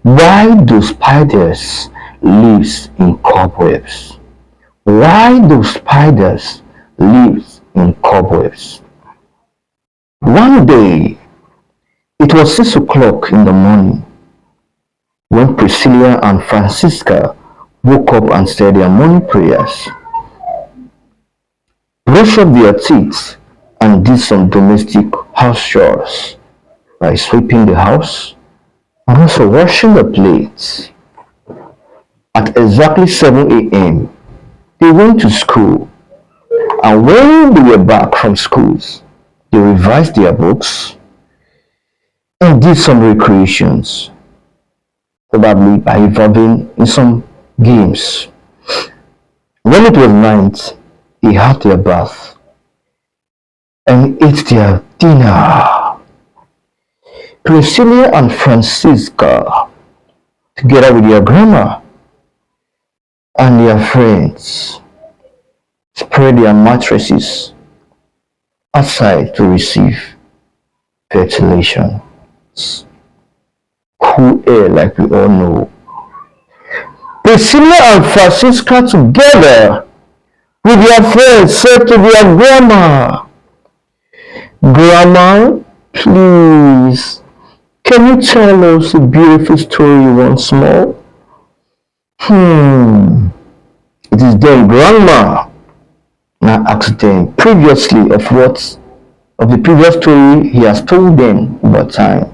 Why do spiders live in cobwebs? Why do spiders live in cobwebs? One day, it was 6 o'clock in the morning when Priscilla and Francisca woke up and said their morning prayers, brushed up their teeth, and did some domestic house chores like sweeping the house and also washing the plates. At exactly 7 a.m., they went to school, and when they were back from schools, they revised their books and did some recreations, probably by involving in some games. When it was night, they had their bath and ate their dinner. Priscilla and Francisca, together with their grandma and their friends, spread their mattresses outside to receive ventilation. Cool air, like we all know. Priscilla and Francisca, together with their friends, said to their grandma, "Grandma, please, can you tell us a beautiful story once more?" It is then Grandma now asked them previously of the previous story he has told them over time,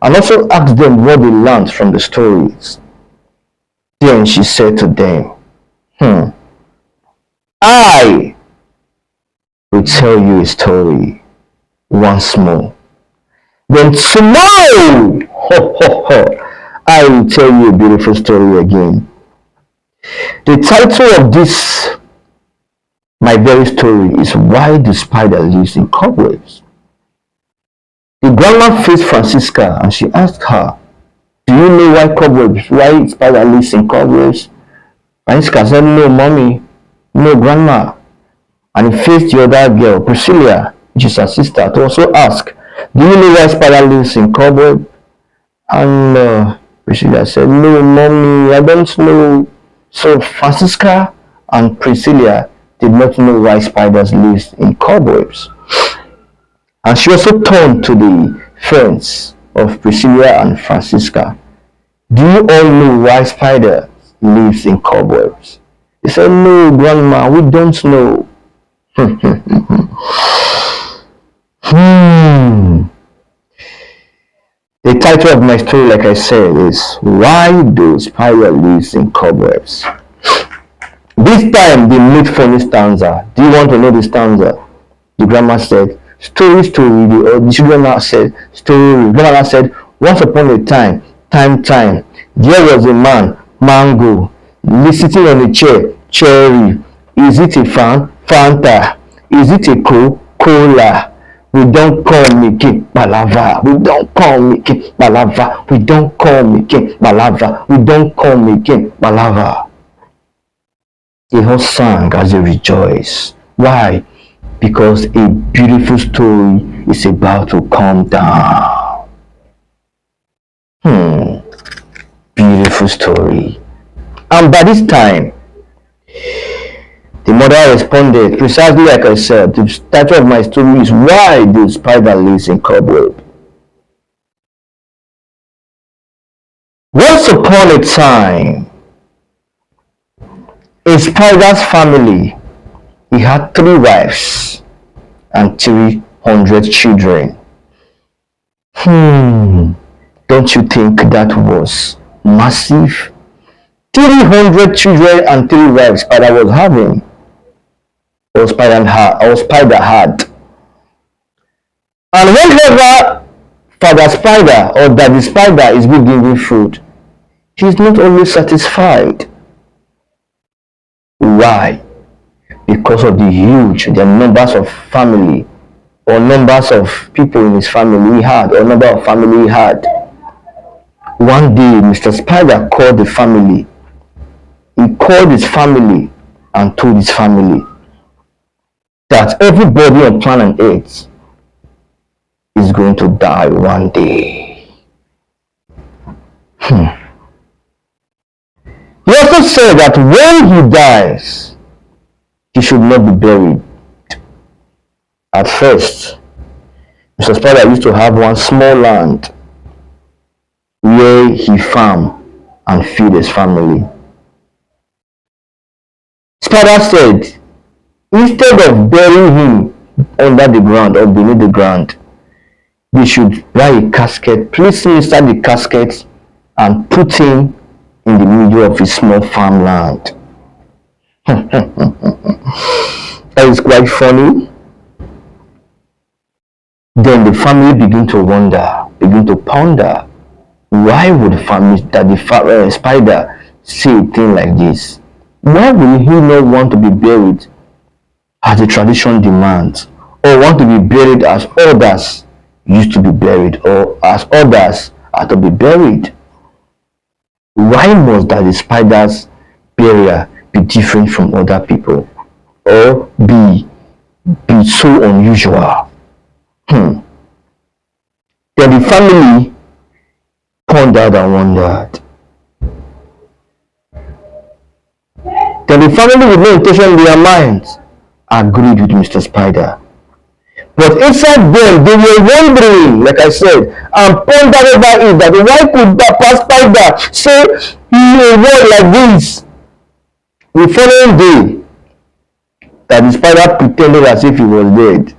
and also asked them what they learned from the stories. Then she said to them, I will tell you a story once more. Then tomorrow, I will tell you a beautiful story again. The title of this, my very story, is Why the Spider Lives in Cobwebs. The grandma faced Francisca and she asked her, "Do you know why spider lives in cobwebs?" Francisca said, "No, mommy, no, grandma." And he faced the other girl, Priscilla, which is her sister, to also ask, "Do you know why spider lives in cobweb?" And Priscilla said, "No, mommy, I don't know." So Francisca and Priscilla did not know why spiders live in cobwebs. And she also turned to the friends of Priscilla and Francisca. "Do you all know why spider lives in cobwebs?" They said, "No, grandma, we don't know." The title of my story, like I said, is Why Do Spider Lives in Cobwebs? This time they made funny stanza. Do you want to know the stanza? The grandma said, "Story, story." The children now said, "Story." The grandma said, "Once upon a time, time, there was a man, mango, sitting on a chair, cherry. Is it a fan? Fanta. Is it a cola? We don't call me King Balava. We don't call me King Balava. We don't call me King Balava. We don't call me King Balava." They all sang as they rejoiced. Why? Because a beautiful story is about to come down. Beautiful story. And by this time, the mother responded precisely like I said. The title of my story is Why the Spider Lives in Cobweb. Once upon a time, in Spider's family, he had 3 wives and 300 children. Don't you think that was massive? 300 children and 3 wives Spider was having, or Spider had. And whenever Father Spider or Daddy Spider is being given food, he's not always satisfied. Why? Because of the numbers of family or numbers of people in his family he had, or number of family he had. One day, Mr. Spider called the family. He called his family and told his family that everybody on planet Earth is going to die one day. also said that when he dies, he should not be buried. At first, Mr. Spider used to have one small land where he farmed and feed his family. Spider said, instead of burying him under the ground or beneath the ground, they should buy a casket, place him inside the casket, and put him in the middle of his small farmland. That is quite funny. Then the family begin to wonder, begin to ponder, why would the family that the spider say a thing like this? Why would he not want to be buried as the tradition demands, or want to be buried as others used to be buried, or as others are to be buried? Why must that the spider's burial be different from other people, or be so unusual? Then the family pondered and wondered. Then the family, with no intention in their minds, agreed with Mr. Spider. But inside them, they were wondering, like I said, and pondered over it, that why could Papa Spider say a word like this? The following day, that the spider pretended as if he was dead.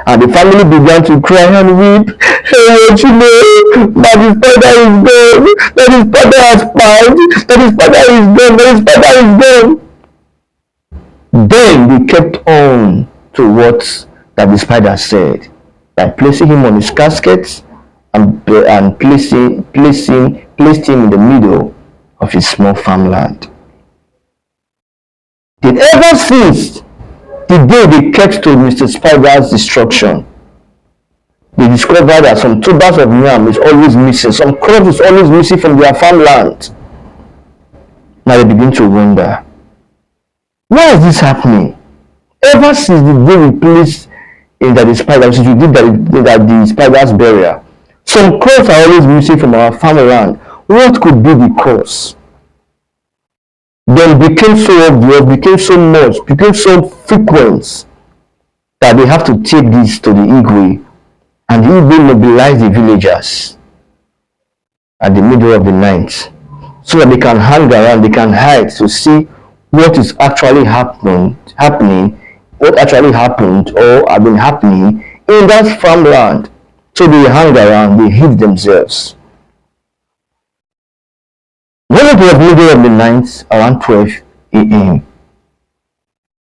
And the family began to cry and weep. Hey, what you know? That the spider is gone. That the spider has died. That the spider is gone. That the spider is gone. Then they kept on to what that the spider said, by placing him on his casket and placed him in the middle of his small farmland. Then ever since the day they kept to Mr. Spider's destruction, they discovered that some tubers of yam is always missing, some crops is always missing from their farmland. Now they begin to wonder, why is this happening? Ever since the day we placed in that the spider, since we did that the spider's burial, some crops are always missing from our farmland. What could be the cause? Then became so obvious, became so much, became so frequent that they have to take this to the Igwe, and the Igwe mobilize the villagers at the middle of the night so that they can hang around, they can hide to see what is actually happening, what actually happened or have been happening in that farmland. So they hang around, they hid themselves. When it was middle of the night, around 12 a.m.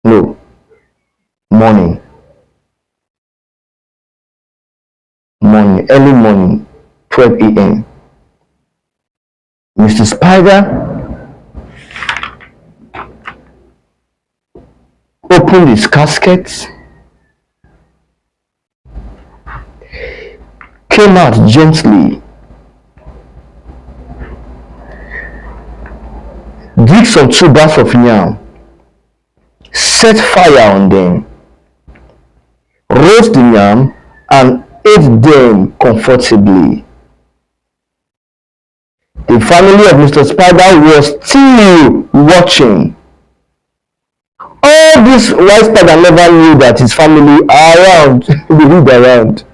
No, morning, early morning, 12 a.m. Mr. Spider opened his casket, came out gently, dig some tubers of yam, set fire on them, roast the yam, and ate them comfortably. The family of Mr. Spider was still watching. All this white spider never knew that his family are around, they lived around.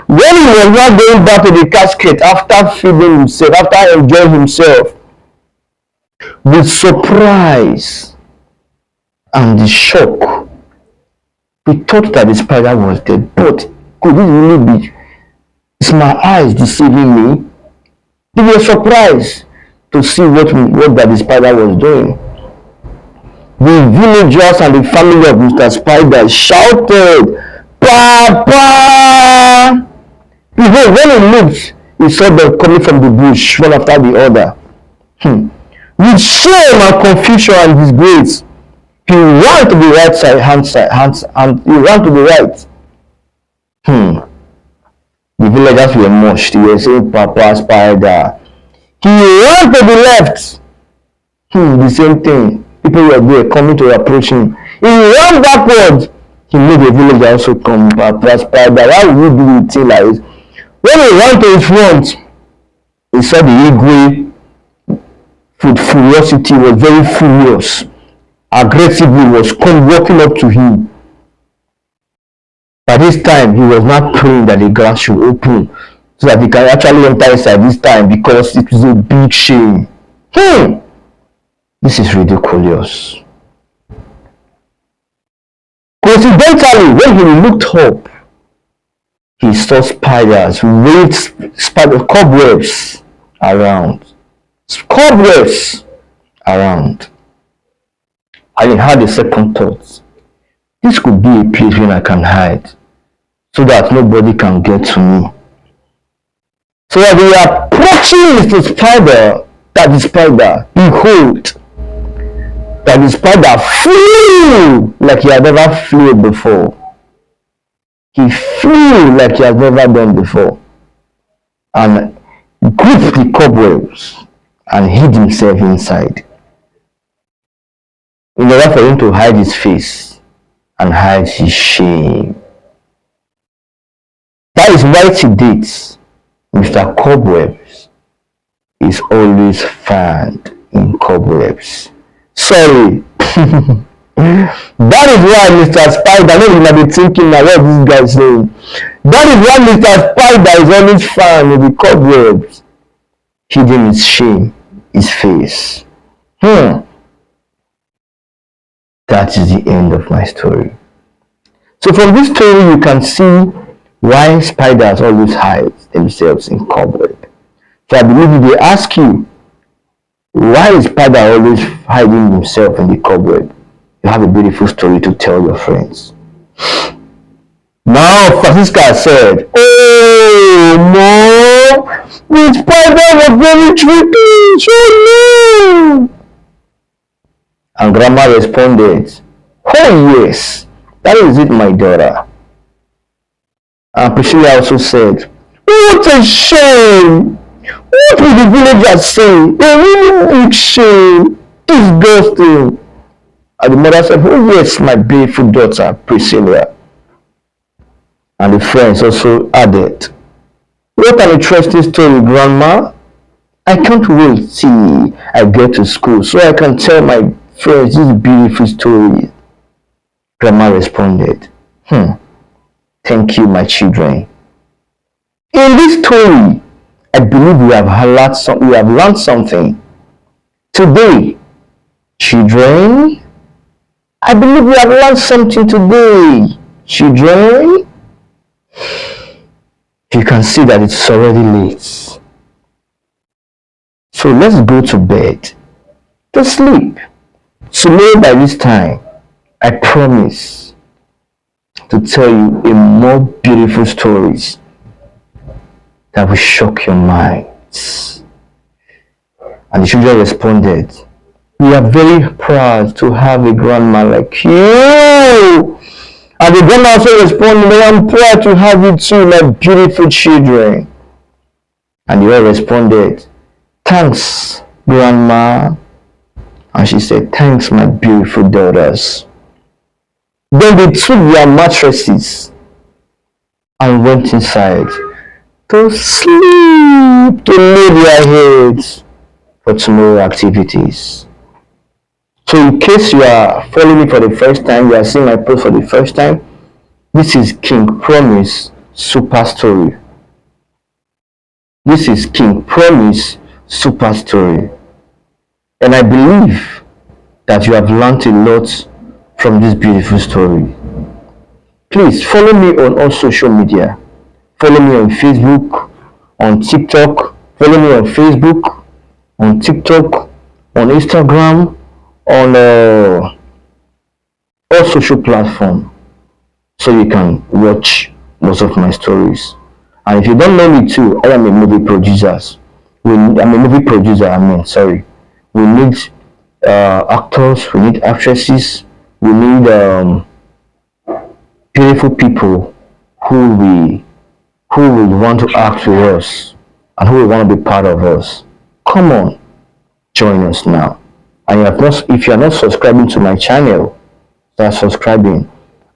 When he was not going back to the casket after feeding himself, after enjoying himself, with surprise and the shock, we thought that the spider was dead. But could it really be? Is my eyes deceiving me? They were surprised to see what that the spider was doing. The villagers and the family of Mr. Spider shouted, "Papa!" Behold, when he looked, he saw them coming from the bush, one after the other. With shame and confusion and disgrace, he ran to the right side, and he ran to the right. The villagers were mushed. They were saying, "Papa Spider." He ran to the left. The same thing. People were there coming to approach him. He ran backwards. He made the villager also come. "Papa Spider, why would you do it like this?" When he ran to his front, he saw the Igwe food curiosity, was very furious, aggressively was come walking up to him. By this time, he was not praying that the glass should open so that he can actually enter inside this time, because it was a big shame. This is ridiculous. Coincidentally, when he looked up, he saw spiders, cobwebs around. Cobwebs around. And he had a second thought. This could be a place where I can hide, so that nobody can get to me. So as we are approaching the spider, behold, that the spider flew like he had never flew before. He flew like he has never done before, and gripped the cobwebs and hid himself inside, in order for him to hide his face and hide his shame. That is why to date, Mr. Cobwebs is always found in cobwebs. Sorry. That is why Mr. Spider, I know you might be thinking now, what this guy is saying. That is why Mr. Spider is always found in the cobwebs, hiding his shame, his face. That is the end of my story. So from this story, you can see why spiders always hide themselves in cobweb. So I believe if they ask you, why is spider always hiding himself in the cobweb, you have a beautiful story to tell your friends. Now Francisca said, "Oh no, the spider was very tricky, so no." And Grandma responded, "Oh yes, that is it, my daughter." And Priscilla also said, "What a shame! What will the villagers say? A really big shame. Disgusting." And the mother said, "Oh yes, my beautiful daughter, Priscilla." And the friends also added, "What an interesting story, Grandma. I can't wait till I get to school so I can tell my friends this beautiful story." Grandma responded, "Thank you, my children. In this story, I believe we have learned something. Today, children, I believe we have learned something today. Children, you can see that it's already late. So let's go to bed, to sleep. Tomorrow by this time, I promise to tell you a more beautiful stories that will shock your minds." And the children responded, "We are very proud to have a grandma like you." And the grandma also responded, "I am proud to have you too, my beautiful children." And they all responded, "Thanks, Grandma." And she said, "Thanks, my beautiful daughters." Then they took their mattresses and went inside to sleep, to lay their heads for tomorrow activities. So in case you are following me for the first time, you are seeing my post for the first time, this is King Promise Super Story. This is King Promise Super Story. And I believe that you have learned a lot from this beautiful story. Please follow me on all social media. Follow me on Facebook, on TikTok. Follow me on Facebook, on TikTok, on Instagram, on all social platforms, so you can watch most of my stories. And if you don't know me too, I am a movie producer. I'm a movie producer. We need actors, we need actresses, we need beautiful people who will want to act with us and who will want to be part of us. Come on, join us now. And if you are not subscribing to my channel, start subscribing.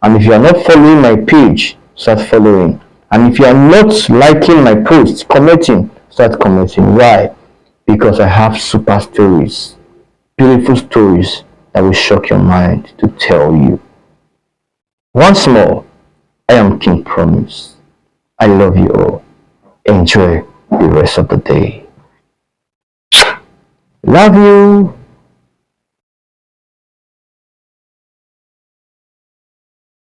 And if you are not following my page, start following. And if you are not liking my posts, commenting, start commenting. Why? Because I have super stories beautiful stories that will shock your mind to tell you. Once more, I am King Promise. I love you all. Enjoy the rest of the day. Love you.